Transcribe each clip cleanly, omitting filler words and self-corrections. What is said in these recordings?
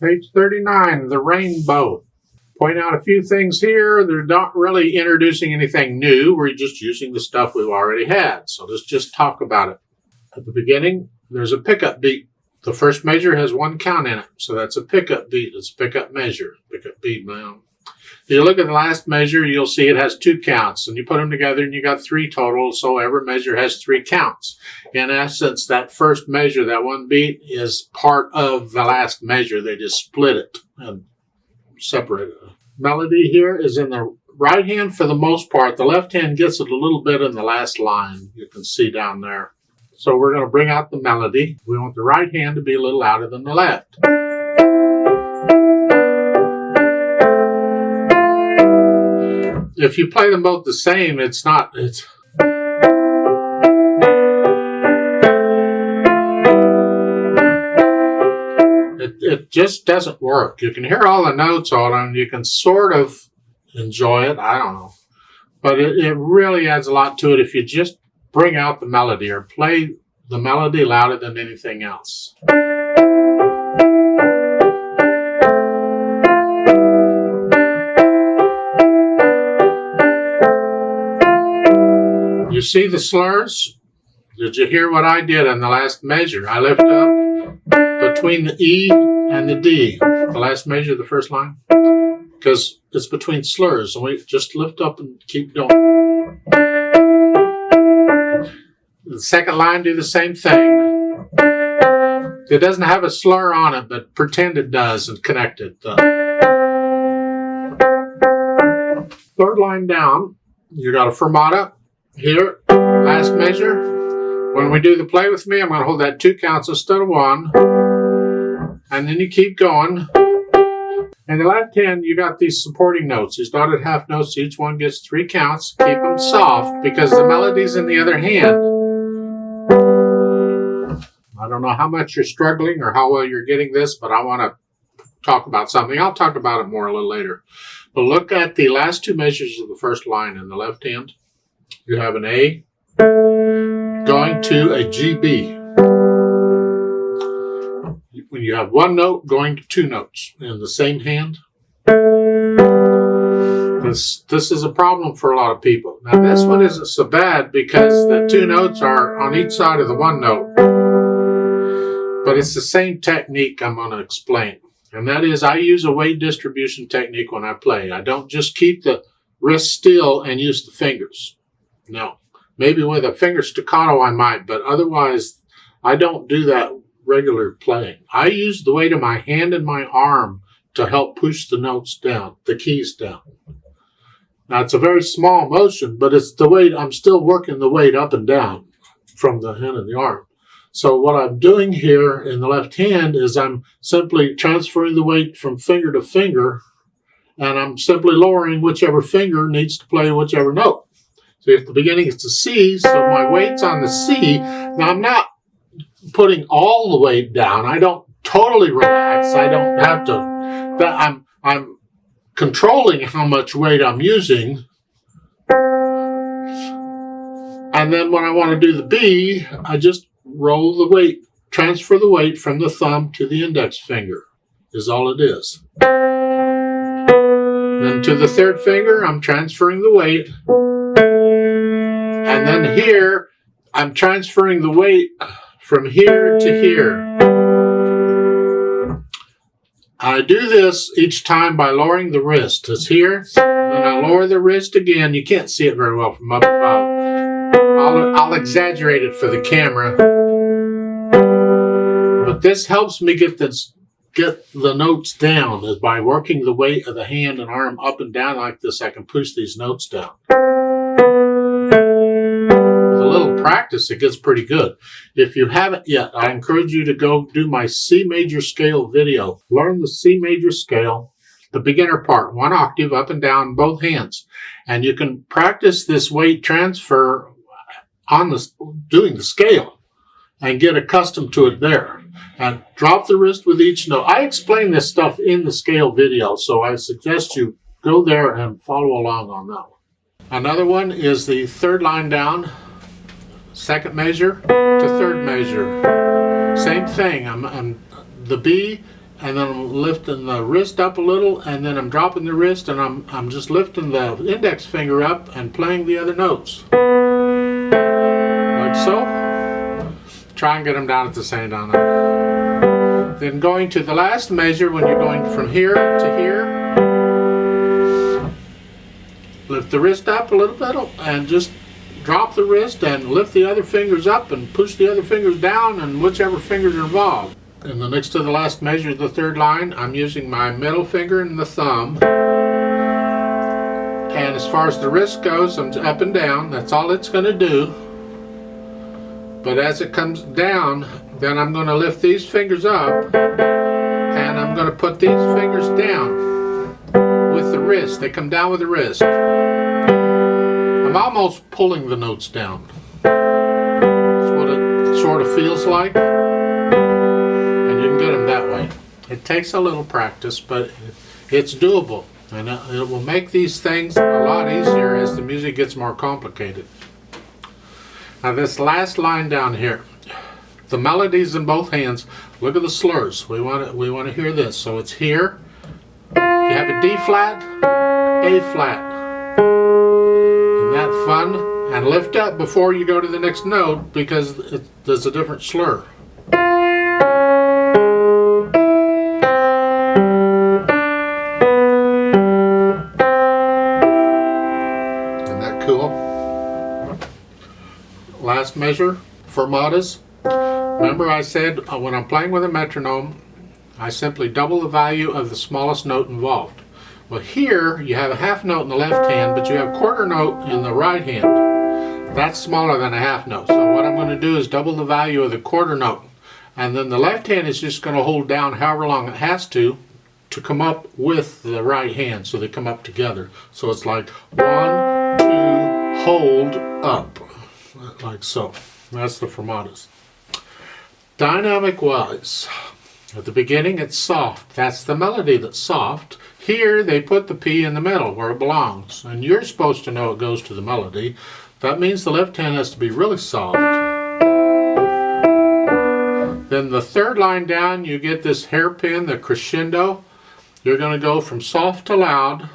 Page 39, the rainbow. Point out a few things here. They're not really introducing anything new. We're just using the stuff we've already had. So let's just talk about it. At the beginning, there's a pickup beat. The first measure has one count in it. So that's a pickup beat. It's a pickup measure. Pickup beat now. If you look at the last measure, you'll see it has 2 counts. And you put them together and you got 3 total. So every measure has 3 counts. In essence, that first measure, that one beat, is part of the last measure. They just split it and separated it. Melody here is in the right hand for the most part. The left hand gets it a little bit in the last line. You can see down there. So we're going to bring out the melody. We want the right hand to be a little louder than the left. If you play them both the same, it just doesn't work. You can hear all the notes on it, and you can sort of enjoy it. I don't know. But it really adds a lot to it if you just bring out the melody or play the melody louder than anything else. You see the slurs? Did you hear what I did in the last measure? I lift up between the E and the D. The last measure, the first line. Because it's between slurs. And we just lift up and keep going. The second line, do the same thing. It doesn't have a slur on it, but pretend it does and connect it. Third line down, you got a fermata. Here, last measure. When we do the play with me, I'm going to hold that 2 counts instead of 1. And then you keep going. In the left hand, you got these supporting notes. These dotted half notes, each one gets 3 counts. Keep them soft because the melody's in the other hand. I don't know how much you're struggling or how well you're getting this, but I want to talk about something. I'll talk about it more a little later. But look at the last 2 measures of the first line in the left hand. You have an A going to a GB. When you have 1 note going to 2 notes in the same hand, this is a problem for a lot of people. Now this one isn't so bad because the 2 notes are on each side of the 1 note. But it's the same technique I'm going to explain. And that is I use a weight distribution technique when I play. I don't just keep the wrist still and use the fingers. No. Maybe with a finger staccato I might, but otherwise I don't do that regular playing. I use the weight of my hand and my arm to help push the notes down, the keys down. Now it's a very small motion, but it's the weight, I'm still working the weight up and down from the hand and the arm. So what I'm doing here in the left hand is I'm simply transferring the weight from finger to finger, and I'm simply lowering whichever finger needs to play whichever note. So at the beginning it's a C, so my weight's on the C. Now I'm not putting all the weight down. I don't totally relax. I don't have to. I'm controlling how much weight I'm using. And then when I want to do the B, I just roll the weight, transfer the weight from the thumb to the index finger is all it is. Then to the third finger, I'm transferring the weight. And then here, I'm transferring the weight from here to here. I do this each time by lowering the wrist. It's here, then I lower the wrist again. You can't see it very well from up above. I'll exaggerate it for the camera. But this helps me get the notes down. Is by working the weight of the hand and arm up and down like this, I can push these notes down. With a little practice, it gets pretty good. If you haven't yet, I encourage you to go do my C major scale video. Learn the C major scale, the beginner part, 1 octave up and down, both hands. And you can practice this weight transfer on doing the scale and get accustomed to it there. And drop the wrist with each note. I explain this stuff in the scale video, so I suggest you go there and follow along on that one. Another one is the third line down, second measure to third measure. Same thing. The B and then I'm lifting the wrist up a little, and then I'm dropping the wrist, and I'm just lifting the index finger up and playing the other notes. Like so. Try and get them down at the same time. Then going to the last measure, when you're going from here to here, lift the wrist up a little bit and just drop the wrist and lift the other fingers up and push the other fingers down, and whichever fingers are involved. And the next to the last measure, the third line, I'm using my middle finger and the thumb. And as far as the wrist goes, I'm up and down. That's all it's going to do. But as it comes down, then I'm going to lift these fingers up, and I'm going to put these fingers down with the wrist. They come down with the wrist. I'm almost pulling the notes down. That's what it sort of feels like. And you can get them that way. It takes a little practice, but it's doable. And it will make these things a lot easier as the music gets more complicated. Now this last line down here, the melodies in both hands. Look at the slurs. We want to hear this. So it's here. You have a D flat, A flat. Isn't that fun? And lift up before you go to the next note, because there's a different slur. Isn't that cool? Last measure, fermatas. Remember I said when I'm playing with a metronome, I simply double the value of the smallest note involved. Well, here you have a half note in the left hand, but you have a quarter note in the right hand. That's smaller than a half note. So what I'm going to do is double the value of the quarter note. And then the left hand is just going to hold down however long it has to come up with the right hand. So they come up together. So it's like 1, 2, hold, up. Like so. That's the fermatas. Dynamic wise, at the beginning it's soft. That's the melody that's soft. Here they put the P in the middle where it belongs. And you're supposed to know it goes to the melody. That means the left hand has to be really soft. Then the third line down, you get this hairpin, the crescendo. You're going to go from soft to loud.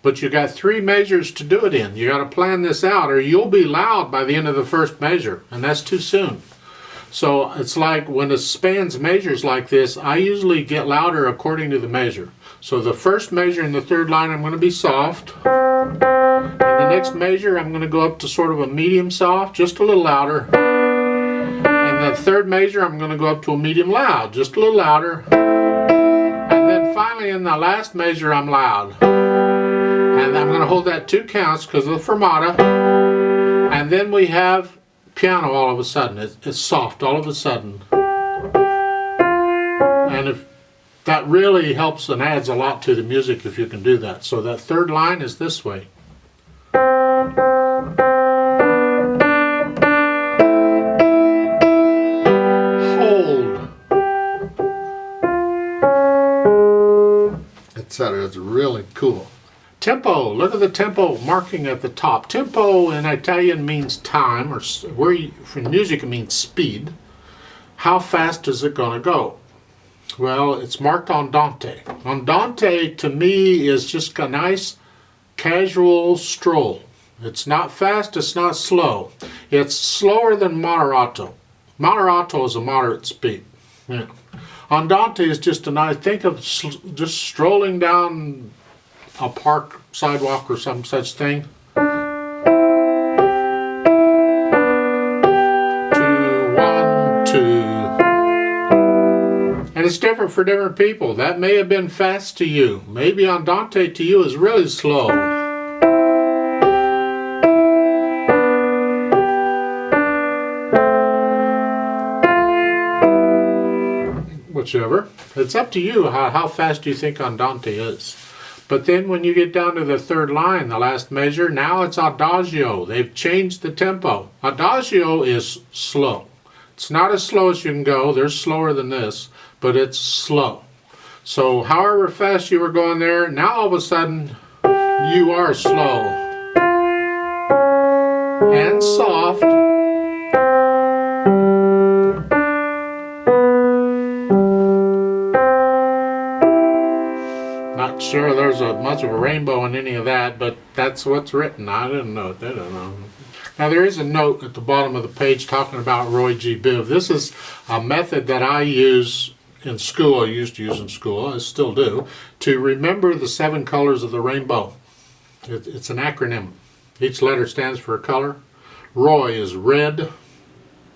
But you got 3 measures to do it in. You got to plan this out, or you'll be loud by the end of the first measure, and that's too soon. So it's like when it spans measures like this, I usually get louder according to the measure. So the first measure in the third line, I'm going to be soft. In the next measure, I'm going to go up to sort of a medium soft, just a little louder. In the third measure, I'm going to go up to a medium loud, just a little louder. And then finally in the last measure, I'm loud. And I'm going to hold that 2 counts because of the fermata. And then we have piano all of a sudden. It's soft all of a sudden. And if that really helps and adds a lot to the music if you can do that. So that third line is this way. Hold. Etc. It's really cool. Tempo. Look at the tempo marking at the top. Tempo in Italian means time, or for music it means speed. How fast is it going to go? Well, it's marked andante. Andante to me is just a nice casual stroll. It's not fast, it's not slow. It's slower than moderato. Moderato is a moderate speed. Yeah. Andante is just a nice, think of just strolling down a park sidewalk or some such thing. 2, 1, 2. And it's different for different people. That may have been fast to you. Maybe andante to you is really slow. Whichever. It's up to you how fast you think andante is. But then when you get down to the third line, the last measure, now it's adagio. They've changed the tempo. Adagio is slow. It's not as slow as you can go. They're slower than this, but it's slow. So however fast you were going there, now all of a sudden you are slow and soft. not sure there's much of a rainbow in any of that, but that's what's written. I didn't know it. They don't know. Now there is a note at the bottom of the page talking about Roy G. Biv. This is a method that I use in school, I used to use in school, I still do, to remember the 7 colors of the rainbow. It's an acronym. Each letter stands for a color. Roy is red,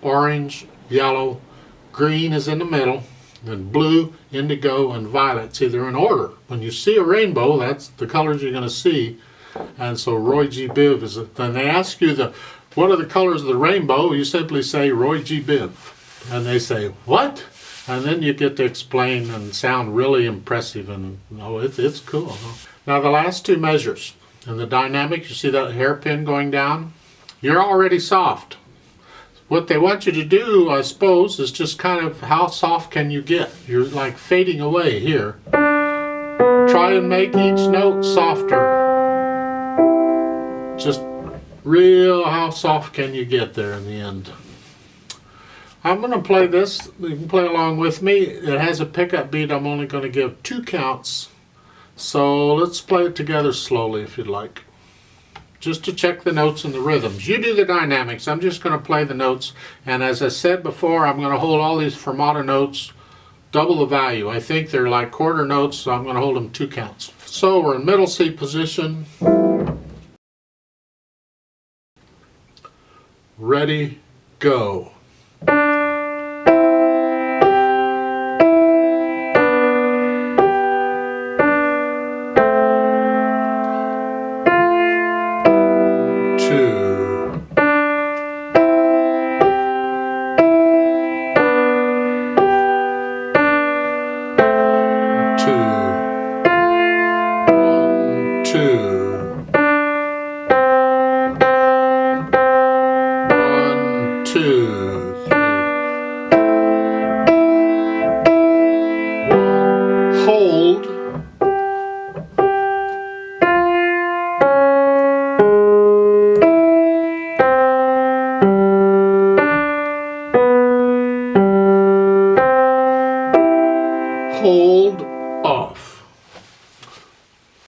orange, yellow, green is in the middle, then blue, indigo, and violet. It's either in order. When you see a rainbow, that's the colors you're going to see. And so Roy G. Biv is, then they ask you what are the colors of the rainbow? You simply say Roy G. Biv. And they say, what? And then you get to explain and sound really impressive, and it's cool. Now the last 2 measures. In the dynamic, you see that hairpin going down? You're already soft. What they want you to do, I suppose, is just kind of how soft can you get? You're like fading away here. Try and make each note softer. Just real how soft can you get there in the end. I'm going to play this. You can play along with me. It has a pickup beat. I'm only going to give 2 counts. So let's play it together slowly if you'd like. Just to check the notes and the rhythms. You do the dynamics. I'm just going to play the notes. And as I said before, I'm going to hold all these fermata notes double the value. I think they're like quarter notes, so I'm going to hold them 2 counts. So we're in middle C position. Ready, go.